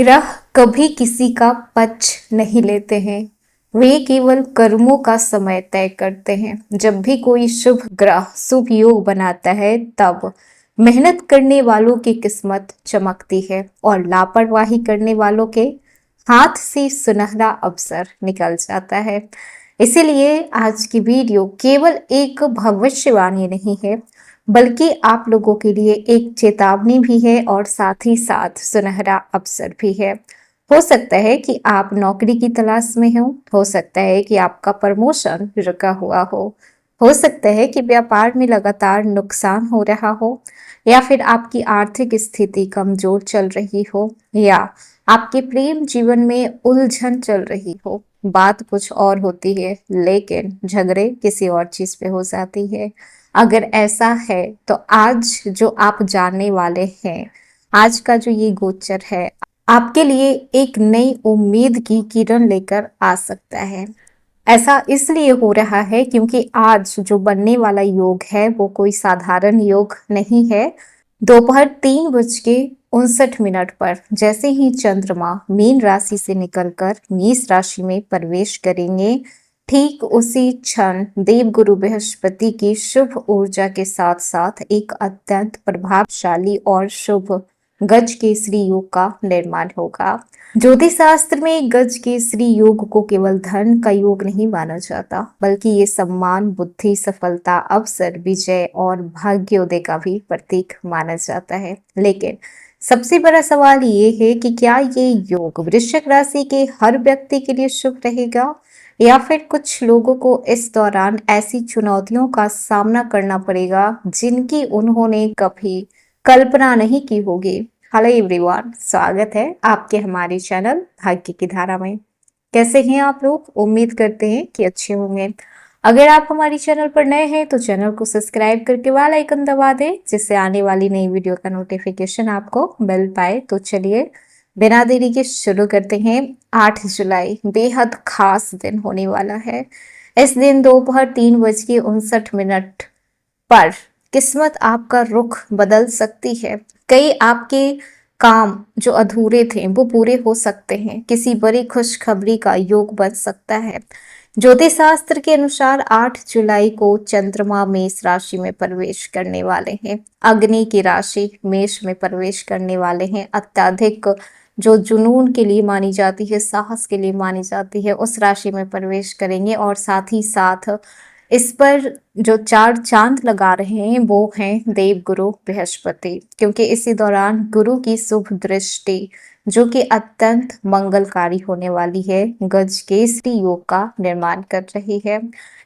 ग्रह कभी किसी का पक्ष नहीं लेते हैं। वे केवल कर्मों का समय तय करते हैं। जब भी कोई शुभ ग्रह शुभ योग बनाता है तब मेहनत करने वालों की किस्मत चमकती है और लापरवाही करने वालों के हाथ से सुनहरा अवसर निकल जाता है। इसीलिए आज की वीडियो केवल एक भविष्यवाणी नहीं है, बल्कि आप लोगों के लिए एक चेतावनी भी है और साथ ही साथ सुनहरा अवसर भी है। हो सकता है कि आप नौकरी की तलाश में हो सकता है कि आपका प्रमोशन रुका हुआ हो सकता है कि व्यापार में लगातार नुकसान हो रहा हो, या फिर आपकी आर्थिक स्थिति कमजोर चल रही हो, या आपके प्रेम जीवन में उलझन चल रही हो। बात कुछ और होती है लेकिन झगड़े किसी और चीज पे हो जाती है। अगर ऐसा है तो आज जो आप जानने वाले हैं, आज का जो ये गोचर है आपके लिए एक नई उम्मीद की किरण लेकर आ सकता है। ऐसा इसलिए हो रहा है क्योंकि आज जो बनने वाला योग है वो कोई साधारण योग नहीं है। दोपहर 3:59 पर जैसे ही चंद्रमा मीन राशि से निकलकर मेष राशि में प्रवेश करेंगे, ठीक उसी क्षण देवगुरु बृहस्पति की शुभ ऊर्जा के साथ साथ एक अत्यंत प्रभावशाली और शुभ गज केसरी योग का निर्माण होगा। ज्योतिष शास्त्र में गज केसरी योग को केवल धन का योग नहीं माना जाता, बल्कि ये सम्मान, बुद्धि, सफलता, अवसर, विजय और भाग्योदय का भी प्रतीक माना जाता है। लेकिन सबसे बड़ा सवाल ये है कि क्या ये योग वृश्चिक राशि के हर व्यक्ति के लिए शुभ रहेगा, या फिर कुछ लोगों को इस दौरान ऐसी चुनौतियों का सामना करना पड़ेगा जिनकी उन्होंने कभी कल्पना नहीं की होगी। हेलो एवरीवन, स्वागत है आपके हमारे चैनल भाग्य की धारा में। कैसे हैं आप लोग? उम्मीद करते हैं कि अच्छे होंगे। अगर आप हमारे चैनल पर नए हैं तो चैनल को सब्सक्राइब करके बेल आइकन दबा दें, जिससे आने वाली नई वीडियो का नोटिफिकेशन आपको मिल पाए। तो चलिए बिना देरी के शुरू करते हैं। 8 जुलाई बेहद खास दिन होने वाला है। इस दिन दोपहर 3:59 पर किस्मत आपका रुख बदल सकती है। कई आपके काम जो अधूरे थे वो पूरे हो सकते हैं। किसी बड़ी खुशखबरी का योग बन सकता है। ज्योतिष शास्त्र के अनुसार 8 जुलाई को चंद्रमा मेष राशि में प्रवेश करने वाले हैं। अग्नि की राशि मेष में प्रवेश करने वाले हैं। अत्यधिक जो जुनून के लिए मानी जाती है, साहस के लिए मानी जाती है, उस राशि में प्रवेश करेंगे। और साथ ही साथ इस पर जो 4 चांद लगा रहे हैं वो हैं देवगुरु बृहस्पति, क्योंकि इसी दौरान गुरु की शुभ दृष्टि जो कि अत्यंत मंगलकारी होने वाली है, गज केसरी योग का निर्माण कर रही है।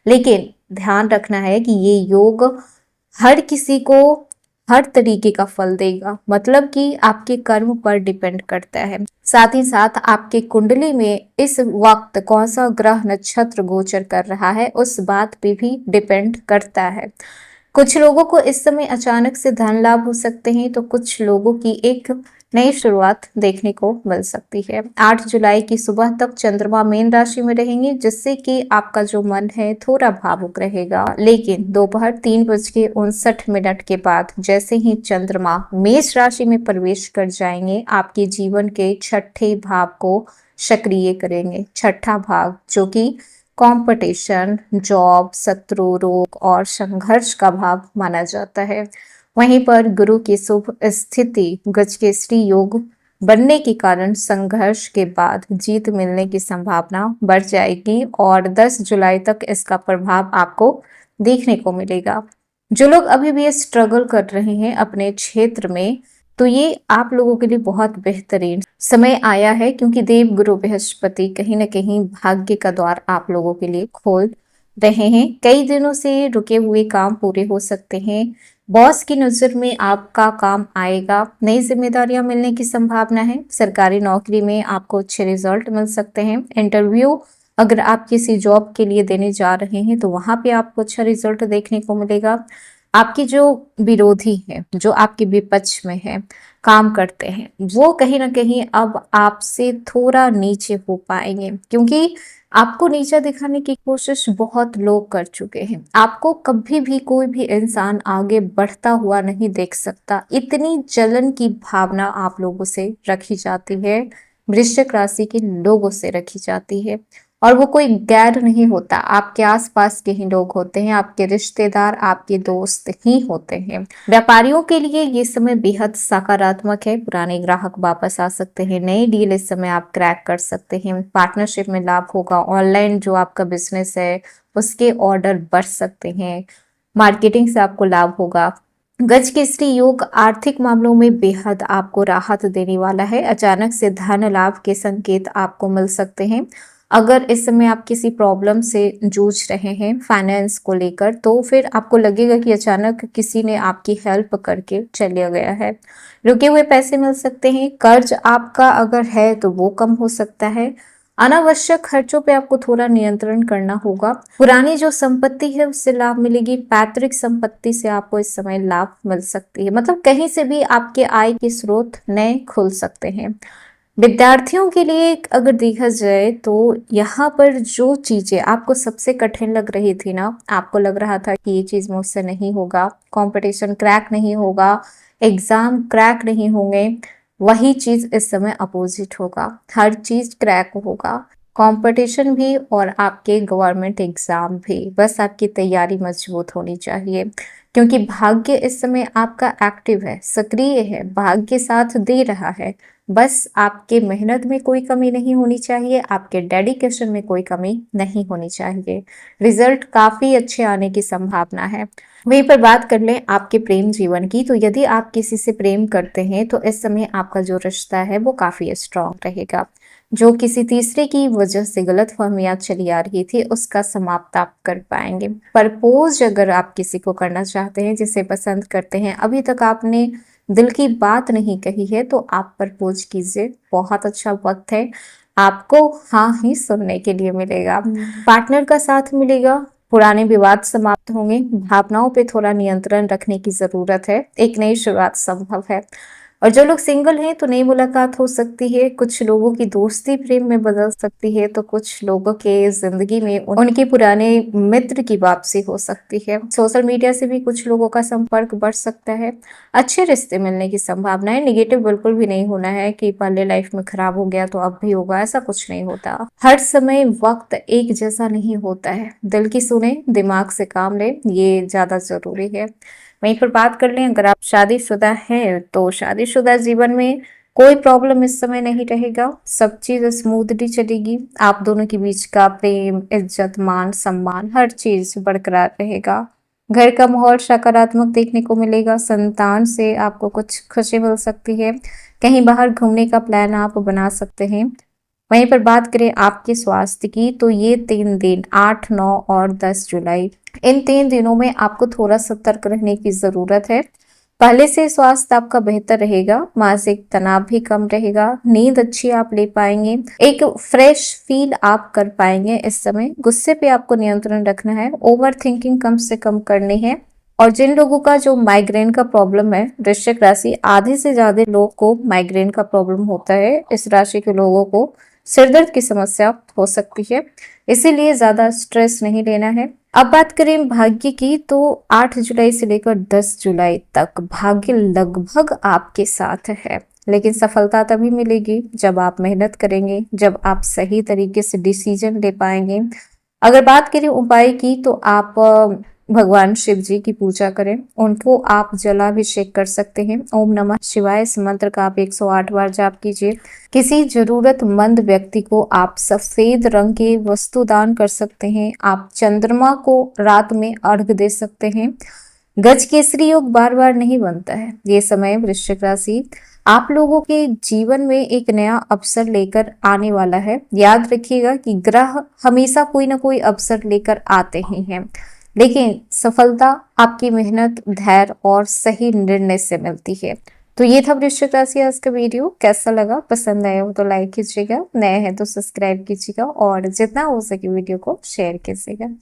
लेकिन ध्यान रखना है कि ये योग हर किसी को हर तरीके का फल देगा, मतलब कि आपके कर्म पर डिपेंड करता है। साथ ही साथ आपके कुंडली में इस वक्त कौन सा ग्रह नक्षत्र गोचर कर रहा है उस बात पे भी डिपेंड करता है। कुछ लोगों को इस समय अचानक से धन लाभ हो सकते हैं, तो कुछ लोगों की एक नई शुरुआत देखने को मिल सकती है। 8 जुलाई की सुबह तक चंद्रमा मीन राशि में रहेंगे, जिससे कि आपका जो मन है थोड़ा भावुक रहेगा। लेकिन दोपहर 3:59 के बाद जैसे ही चंद्रमा मेष राशि में प्रवेश कर जाएंगे, आपके जीवन के छठे भाव को सक्रिय करेंगे। छठा भाव जो कि कंपटीशन, जॉब, शत्रु, रोग और संघर्ष का भाव माना जाता है। वहीं पर गुरु की शुभ स्थिति गजकेसरी योग बनने के कारण संघर्ष के बाद जीत मिलने की संभावना बढ़ जाएगी और 10 जुलाई तक इसका प्रभाव आपको देखने को मिलेगा। जो लोग अभी भी स्ट्रगल कर रहे हैं अपने क्षेत्र में, तो ये आप लोगों के लिए बहुत बेहतरीन समय आया है, क्योंकि देव गुरु बृहस्पति कहीं ना कहीं भाग्य का द्वार आप लोगों के लिए खोल रहे हैं। कई दिनों से रुके हुए काम पूरे हो सकते हैं। बॉस की नजर में आपका काम आएगा। नई जिम्मेदारियां मिलने की संभावना है। सरकारी नौकरी में आपको अच्छे रिजल्ट मिल सकते हैं। इंटरव्यू अगर आप किसी जॉब के लिए देने जा रहे हैं तो वहां पे आपको अच्छा रिजल्ट देखने को मिलेगा। आपके जो विरोधी हैं, जो आपके विपक्ष में है, काम करते हैं, वो कहीं ना कहीं अब आपसे थोड़ा नीचे हो पाएंगे, क्योंकि आपको नीचा दिखाने की कोशिश बहुत लोग कर चुके हैं। आपको कभी भी कोई भी इंसान आगे बढ़ता हुआ नहीं देख सकता, इतनी जलन की भावना आप लोगों से रखी जाती है, वृश्चिक राशि के लोगों से रखी जाती है। और वो कोई गैर नहीं होता, आपके आसपास के ही लोग होते हैं, आपके रिश्तेदार, आपके दोस्त ही होते हैं। व्यापारियों के लिए ये समय बेहद सकारात्मक है, पुराने ग्राहक वापस आ सकते हैं, नई डील इस समय आप क्रैक कर सकते हैं, पार्टनरशिप में लाभ होगा, ऑनलाइन जो आपका बिजनेस है उसके ऑर्डर बढ़ सकते हैं, मार्केटिंग से आपको लाभ होगा। गज केसरी योग आर्थिक मामलों में बेहद आपको राहत देने वाला है, अचानक से धन लाभ के संकेत आपको मिल सकते हैं। अगर इस समय आप किसी प्रॉब्लम से जूझ रहे हैं फाइनेंस को लेकर, तो फिर आपको लगेगा कि अचानक किसी ने आपकी हेल्प करके चले गया है, रुके हुए पैसे मिल सकते हैं। कर्ज आपका अगर है तो वो कम हो सकता है। अनावश्यक खर्चों पे आपको थोड़ा नियंत्रण करना होगा। पुरानी जो संपत्ति है उससे लाभ मिलेगी, पैतृक संपत्ति से आपको इस समय लाभ मिल सकती है, मतलब कहीं से भी आपके आय के स्रोत नए खुल सकते हैं। विद्यार्थियों के लिए अगर देखा जाए तो यहाँ पर जो चीजें आपको सबसे कठिन लग रही थी ना, आपको लग रहा था कि ये चीज मुझसे नहीं होगा, कंपटीशन क्रैक नहीं होगा, एग्जाम क्रैक नहीं होंगे, वही चीज इस समय अपोजिट होगा, हर चीज क्रैक होगा, कंपटीशन भी और आपके गवर्नमेंट एग्जाम भी। बस आपकी तैयारी मजबूत होनी चाहिए, क्योंकि भाग्य इस समय आपका एक्टिव है, सक्रिय है, भाग्य साथ दे रहा है। बस आपके मेहनत में कोई कमी नहीं होनी चाहिए, आपके डेडिकेशन में कोई कमी नहीं होनी चाहिए। रिजल्ट काफी अच्छे आने की संभावना है। वहीं पर बात कर लें आपके प्रेम जीवन की, तो यदि आप किसी से प्रेम करते हैं तो इस समय आपका जो रिश्ता है वो काफी स्ट्रांग रहेगा। जो किसी तीसरे की वजह से गलतफहमियां चली आ रही थी उसका समाप्त आप कर पाएंगे। प्रपोज अगर आप किसी को करना चाहते हैं, जिसे पसंद करते हैं, अभी तक आपने दिल की बात नहीं कही है, तो आप प्रपोज कीजिए, बहुत अच्छा वक्त है, आपको हाँ ही सुनने के लिए मिलेगा। पार्टनर का साथ मिलेगा, पुराने विवाद समाप्त होंगे, भावनाओं पे थोड़ा नियंत्रण रखने की जरूरत है, एक नई शुरुआत संभव है। और जो लोग सिंगल हैं तो नई मुलाकात हो सकती है, कुछ लोगों की दोस्ती प्रेम में बदल सकती है, तो कुछ लोगों के जिंदगी में उनके पुराने मित्र की वापसी हो सकती है। सोशल मीडिया से भी कुछ लोगों का संपर्क बढ़ सकता है, अच्छे रिश्ते मिलने की संभावना है। निगेटिव बिल्कुल भी नहीं होना है कि पहले लाइफ में खराब हो गया तो अब भी होगा, ऐसा कुछ नहीं होता। हर समय वक्त एक जैसा नहीं होता है, दिल की सुने, दिमाग से काम ले, ये ज्यादा जरूरी है। वहीं पर बात कर लें अगर आप शादीशुदा हैं, तो शादीशुदा जीवन में कोई प्रॉब्लम इस समय नहीं रहेगा, सब चीज स्मूथली चलेगी, आप दोनों के बीच का प्रेम, इज्जत, मान सम्मान हर चीज बरकरार रहेगा। घर का माहौल सकारात्मक देखने को मिलेगा, संतान से आपको कुछ खुशी मिल सकती है, कहीं बाहर घूमने का प्लान आप बना सकते हैं। वहीं पर बात करें आपके स्वास्थ्य की, तो ये 3 दिन 8, 9 और 10 जुलाई, इन 3 दिनों में आपको थोड़ा सतर्क रहने की जरूरत है। पहले से स्वास्थ्य आपका बेहतर रहेगा, मानसिक तनाव भी कम रहेगा, नींद अच्छी आप ले पाएंगे, एक फ्रेश फील आप कर पाएंगे। इस समय गुस्से पे आपको नियंत्रण रखना है, ओवर थिंकिंग कम से कम करनी है। और जिन लोगों का जो माइग्रेन का प्रॉब्लम है, वृश्चिक राशि, आधे से ज्यादा लोग को माइग्रेन का प्रॉब्लम होता है, इस राशि के लोगों को सिरदर्द की समस्या हो सकती है, इसीलिए ज्यादा स्ट्रेस नहीं लेना है। अब बात करें भाग्य की, तो 8 जुलाई से लेकर 10 जुलाई तक भाग्य लगभग आपके साथ है, लेकिन सफलता तभी मिलेगी जब आप मेहनत करेंगे, जब आप सही तरीके से डिसीजन ले पाएंगे। अगर बात करें उपाय की, तो आप भगवान शिव जी की पूजा करें, उनको आप जलाभिषेक कर सकते हैं। ओम नमः शिवाय इस मंत्र का आप 108 बार जाप कीजिए। किसी जरूरतमंद व्यक्ति को आप सफेद रंग के वस्तु दान कर सकते हैं, आप चंद्रमा को रात में अर्घ दे सकते हैं। गज केसरी योग बार बार नहीं बनता है, ये समय वृश्चिक राशि आप लोगों के जीवन में एक नया अवसर लेकर आने वाला है। याद रखिएगा कि ग्रह हमेशा कोई ना कोई अवसर लेकर आते ही हैं, लेकिन सफलता आपकी मेहनत, धैर्य और सही निर्णय से मिलती है। तो ये था वृश्चिक राशि आज का वीडियो, कैसा लगा? पसंद आया हो तो लाइक कीजिएगा, नए हैं तो सब्सक्राइब कीजिएगा और जितना हो सके वीडियो को शेयर कीजिएगा।